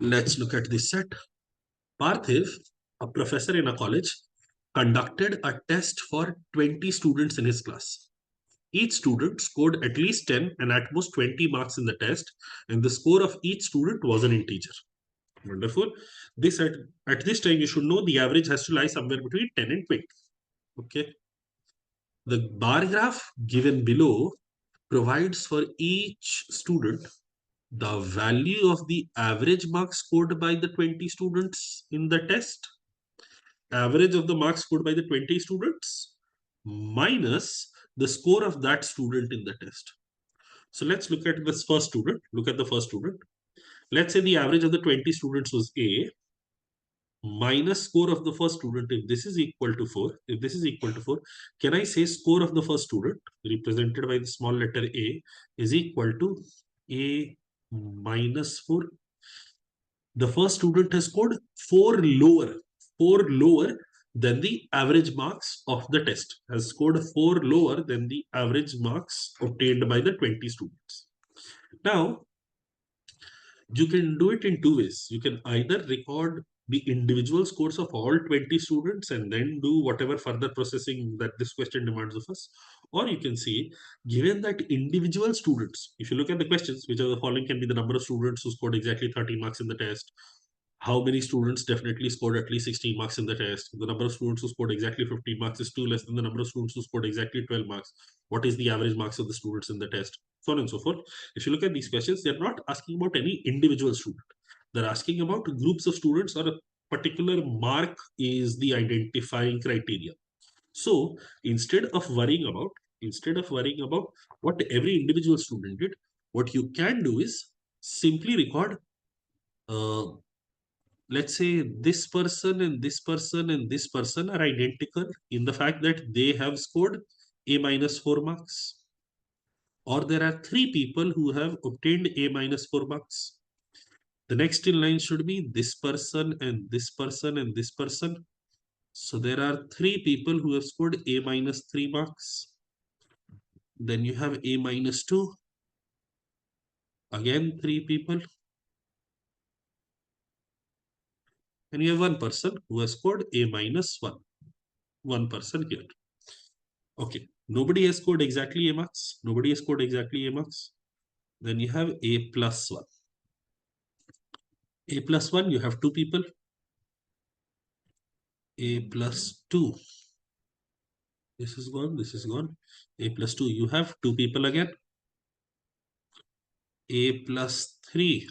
Let's look at this set. Parthiv, a professor in a college, conducted a test for 20 students in his class. Each student scored at least 10 and at most 20 marks in the test, and the score of each student was an integer. Wonderful. This at this time, you should know the average has to lie somewhere between 10 and 20. Okay. The bar graph given below provides for each student the value of the average marks scored by the 20 students in the test, average of the marks scored by the 20 students minus the score of that student in the test. So let's look at this first student. Look at the first student. Let's say the average of the 20 students was A minus score of the first student. If this is equal to 4, if this is equal to 4, can I say score of the first student represented by the small letter A is equal to A minus 4? The first student has scored 4 lower than the average marks of the test, has scored 4 lower than the average marks obtained by the 20 students. Now, you can do it in two ways. You can either record the individual scores of all 20 students and then do whatever further processing that this question demands of us. Or you can see, given that individual students, if you look at the questions, which are the following can be the number of students who scored exactly 30 marks in the test, how many students definitely scored at least 16 marks in the test, the number of students who scored exactly 15 marks is 2 less than the number of students who scored exactly 12 marks, what is the average marks of the students in the test, so on and so forth. If you look at these questions, they're not asking about any individual student. They're asking about groups of students, or a particular mark is the identifying criteria. So instead of worrying about what every individual student did, what you can do is simply record let's say this person and this person and this person are identical in the fact that they have scored A minus 4 marks. Or there are 3 people who have obtained A minus 4 marks. The next in line should be this person and this person and this person. So there are 3 people who have scored A minus 3 marks. Then you have A minus 2. Again, 3 people. And you have 1 person who has scored A minus 1. 1 person here. Okay, nobody has scored exactly A marks. Nobody has scored exactly A marks. Then you have A plus 1. A plus 1, you have 2 people. A plus 2. This is gone, this is gone. A plus 2, you have 2 people again. A plus 3.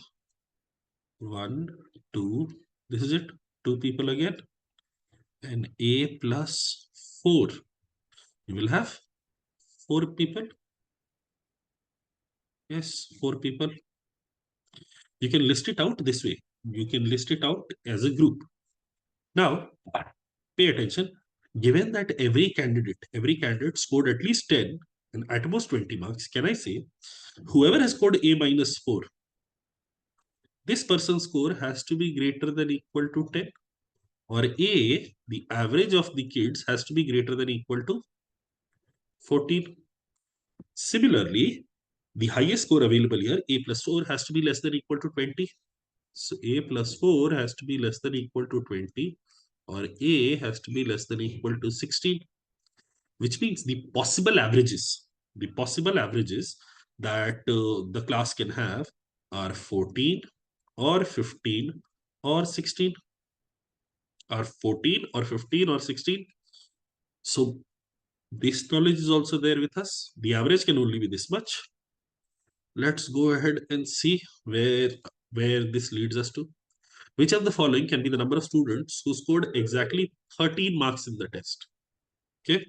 1, 2. This is it. 2 people again. And A plus 4. You will have 4 people. Yes, 4 people. You can list it out this way. You can list it out as a group. Now, pay attention. Given that every candidate scored at least 10 and at most 20 marks, can I say whoever has scored A minus 4, this person's score has to be greater than equal to 10, or A, the average of the kids has to be greater than equal to 14. Similarly, the highest score available here, A plus 4, has to be less than equal to 20. So A plus 4 has to be less than equal to 20, or A has to be less than equal to 16, which means the possible averages that the class can have are 14 or 15 or 16, or 14 or 15 or 16. So this knowledge is also there with us. The average can only be this much. Let's go ahead and see where this leads us to. Which of the following can be the number of students who scored exactly 13 marks in the test? Okay.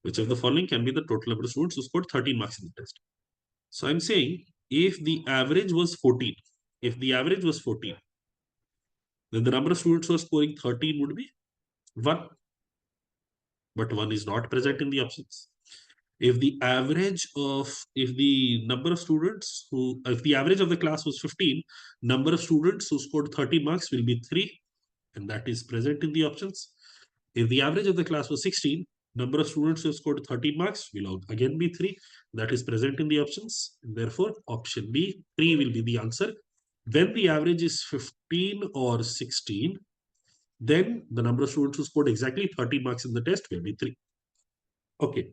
Which of the following can be the total number of students who scored 13 marks in the test? So I'm saying if the average was 14, then the number of students who are scoring 13 would be 1. But 1 is not present in the options. If the average of the class was 15, number of students who scored 30 marks will be 3, and that is present in the options. If the average of the class was 16, number of students who scored 13 marks will again be 3, that is present in the options. And therefore, option B, 3 will be the answer. When the average is 15 or 16, then the number of students who scored exactly 30 marks in the test will be 3. Okay.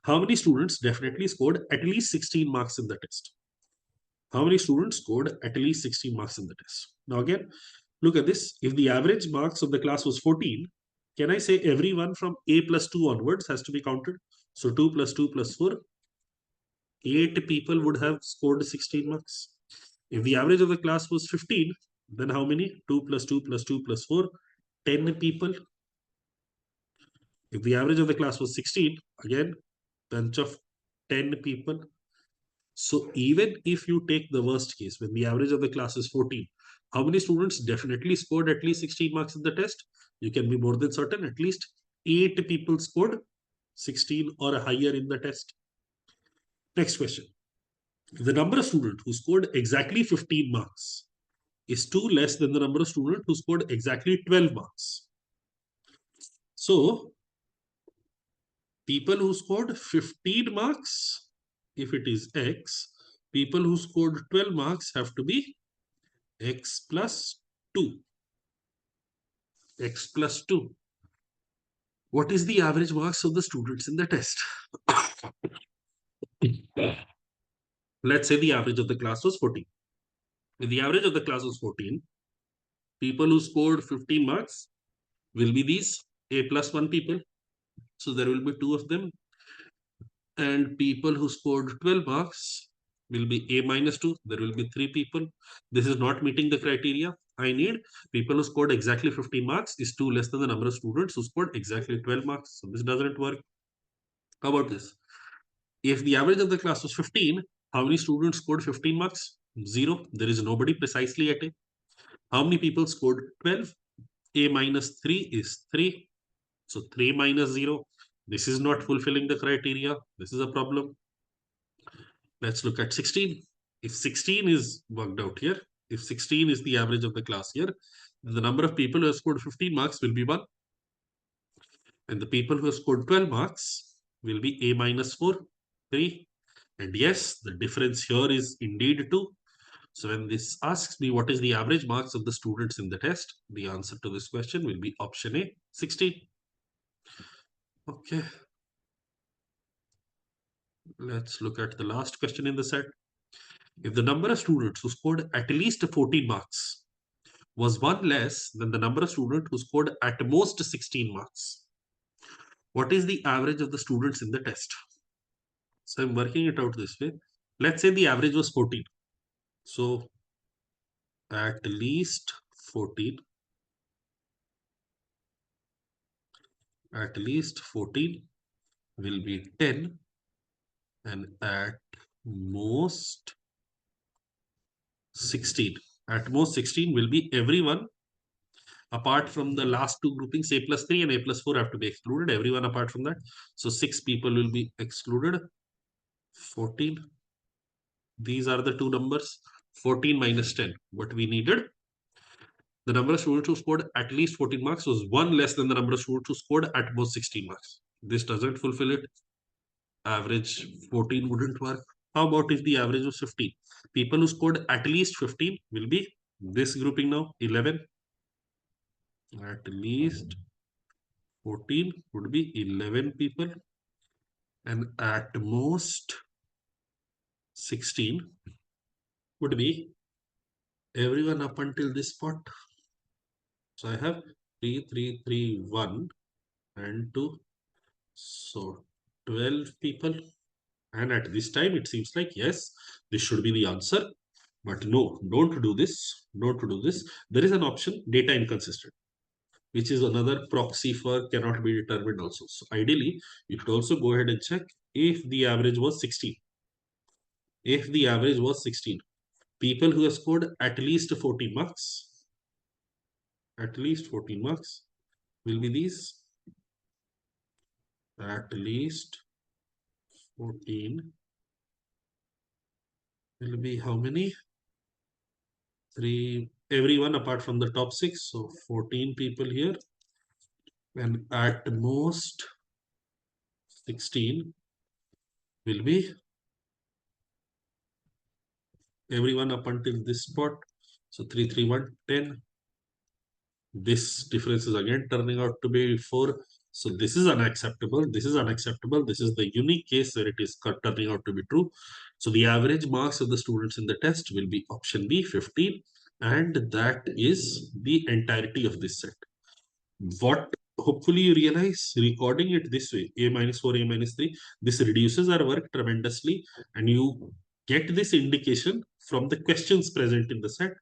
How many students definitely scored at least 16 marks in the test? How many students scored at least 16 marks in the test? Now again, look at this. If the average marks of the class was 14, can I say everyone from A plus 2 onwards has to be counted? So 2 plus 2 plus 4, 8 people would have scored 16 marks. If the average of the class was 15, then how many? 2 plus 2 plus 2 plus 4, 10 people. If the average of the class was 16, again, bunch of 10 people. So even if you take the worst case, when the average of the class is 14, how many students definitely scored at least 16 marks in the test? You can be more than certain, at least 8 people scored 16 or higher in the test. Next question. If the number of students who scored exactly 15 marks is 2 less than the number of students who scored exactly 12 marks. So people who scored 15 marks, if it is x, people who scored 12 marks have to be x plus 2. X plus 2. What is the average marks of the students in the test? Let's say the average of the class was 14. If the average of the class was 14, people who scored 15 marks will be these A plus 1 people. So there will be 2 of them. And people who scored 12 marks will be A minus 2. There will be 3 people. This is not meeting the criteria. I need people who scored exactly 15 marks is 2 less than the number of students who scored exactly 12 marks. So this doesn't work. How about this? If the average of the class was 15, how many students scored 15 marks? 0. There is nobody precisely at A. How many people scored 12? A minus 3 is 3. So 3 minus 0. This is not fulfilling the criteria. This is a problem. Let's look at 16. If 16 is worked out here, if 16 is the average of the class here, the number of people who have scored 15 marks will be 1. And the people who have scored 12 marks will be A minus 4, 3. And yes, the difference here is indeed 2. So when this asks me what is the average marks of the students in the test, the answer to this question will be option A, 16. Okay. Let's look at the last question in the set. If the number of students who scored at least 14 marks was 1 less than the number of students who scored at most 16 marks, what is the average of the students in the test? So I'm working it out this way. Let's say the average was 14. So at least 14, at least 14 will be 10, and at most 16. At most 16 will be everyone apart from the last two groupings, A plus 3 and A plus 4 have to be excluded, everyone apart from that. So 6 people will be excluded. 14. These are the two numbers. 14 minus 10. What we needed, the number of students who scored at least 14 marks was 1 less than the number of students who scored at most 16 marks. This doesn't fulfill it. Average 14 wouldn't work. How about if the average was 15? People who scored at least 15 will be this grouping now, 11. At least 14 would be 11 people. And at most 16 would be everyone up until this spot. So I have 3, 3, 3, 1 and 2. So 12 people. And at this time, it seems like, yes, this should be the answer. But no, don't do this. Don't do this. There is an option, data inconsistent, which is another proxy for cannot be determined also. So ideally, you should also go ahead and check if the average was 16. If the average was 16, people who have scored at least 14 marks, at least 14 marks will be these. At least 14 will be how many? 3, everyone apart from the top 6. So 14 people here. And at most 16 will be everyone up until this spot. So 3, 3, 1, 10. This difference is again turning out to be 4. So this is unacceptable. This is unacceptable. This is the unique case where it is turning out to be true. So the average marks of the students in the test will be option B, 15. And that is the entirety of this set. What hopefully you realize, recording it this way, a minus 4, a minus 3, this reduces our work tremendously, and you get this indication from the questions present in the set.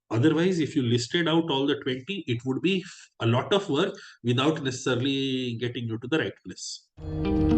Otherwise, if you listed out all the 20, it would be a lot of work without necessarily getting you to the right place.